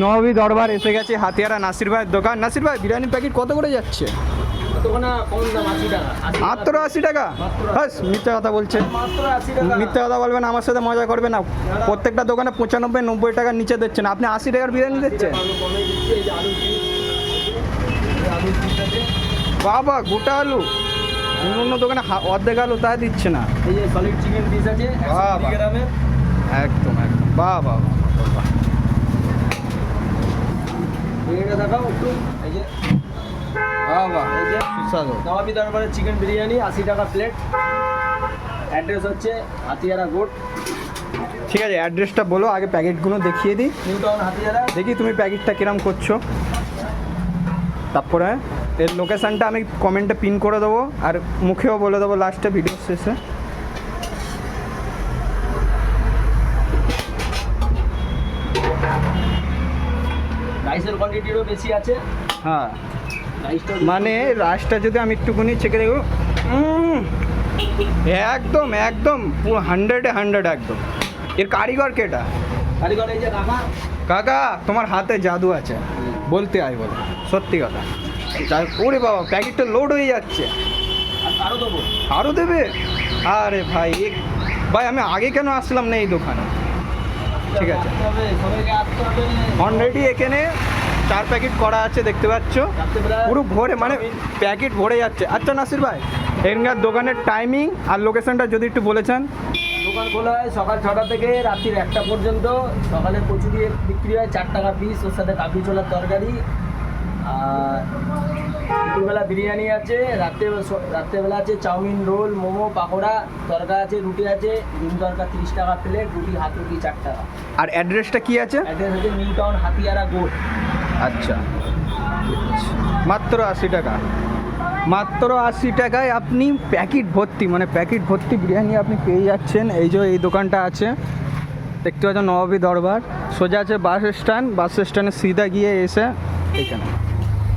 নবাবী দরবার এসে গেছে হাতিয়ারা নাসির ভাইয়ের দোকান। নাসির ভাই, বিরিয়ানির প্যাকেট কত করে যাচ্ছে? মাত্র 80 টাকা? বাস মিথ্যা কথা বলছে, মিথ্যা কথা বলবেন, আমার সাথে মজা করবে না। প্রত্যেকটা দোকানে 95-90 টাকার নিচে দিচ্ছে না, আপনি 80 টাকার বিরিয়ানি দিচ্ছেন? বাবা, গোটা আলু, অন্য দোকানে অর্ধেক আলু তাই দিচ্ছে না। এই যে সলিড চিকেন পিস আছে 120 গ্রামের, একদম একদম। বাহ বাহ বাহ, এটা দেখাও একটু। এই যে বাহ বাহ, এই যে সুস্বাদু নবাবী দরবারের চিকেন বিরিয়ানি 80 টাকা প্লেট। অ্যাড্রেস হচ্ছে হাতিয়ারা গোট। ঠিক আছে, অ্যাড্রেসটা বলো, আগে প্যাকেটগুলো দেখিয়ে দিই। New town Hatiara. দেখি তুমি প্যাকেটটা কিরম করছো, তারপরে এর লোকেশানটা আমি কমেন্টে পিন করে দেবো, আর মুখেও বলে দেবো লাস্টে ভিডিও শেষে। রাইসের কোয়ান্টিটিও বেশি আছে। হ্যাঁ, রাইসটা মানে রাইসটা যদি আমি একটুখানি চেকে দেখো, একদম একদম পুরো 100-এ 100 একদম। এর কারিগর কেটা? কারিগর এই যে কাকা। কাকা, তোমার হাতে জাদু আছে, বলতে আয় বলো, সত্যি কথা। ওরে বাবা, প্যাকেটটা লোড হয়ে যাচ্ছে। আরও দেবো? আরও দেবে? আরে ভাই, ভাই আমি আগে কেন আসলাম না এই দোকানে? ঠিক আছে, অলরেডি এখানে 4 প্যাকেট করা আছে, দেখতে পাচ্ছ, পুরো ভরে, মানে প্যাকেট ভরে যাচ্ছে। আচ্ছা নাসির ভাই, এখানকার দোকানের টাইমিং আর লোকেশনটা যদি একটু বলেছেন। দোকান খোলা হয় সকাল 6টা থেকে রাত্রির 1টা পর্যন্ত। সকালে কচুরি বিক্রি হয় 4 টাকা পিস, ওর সাথে কাবলি ছোলার তরকারি। আর দুপুরবেলা বিরিয়ানি আছে, রাত্রেবেলা আছে চাউমিন, রোল, মোমো, পাকোড়া, তরকা আছে, রুটি আছে। ডিম তরকা 30 টাকা প্লেট, রুটি হাত রুটি 4 টাকা। আর অ্যাড্রেসটা কি আছে? অ্যাড্রেস হচ্ছে নিউ টাউন হাতিয়ারা গোট। আচ্ছা, মাত্র 80 টাকা, মাত্র 80 টাকায় আপনি প্যাকেট ভর্তি, মানে প্যাকেট ভর্তি বিরিয়ানি আপনি পেয়ে যাচ্ছেন। এই যে এই দোকানটা আছে, দেখতে পাচ্ছেন নবাবী দরবার, সোজা আছে বাস স্ট্যান্ড, বাস স্ট্যান্ডে সিধা গিয়ে এসে এইখানে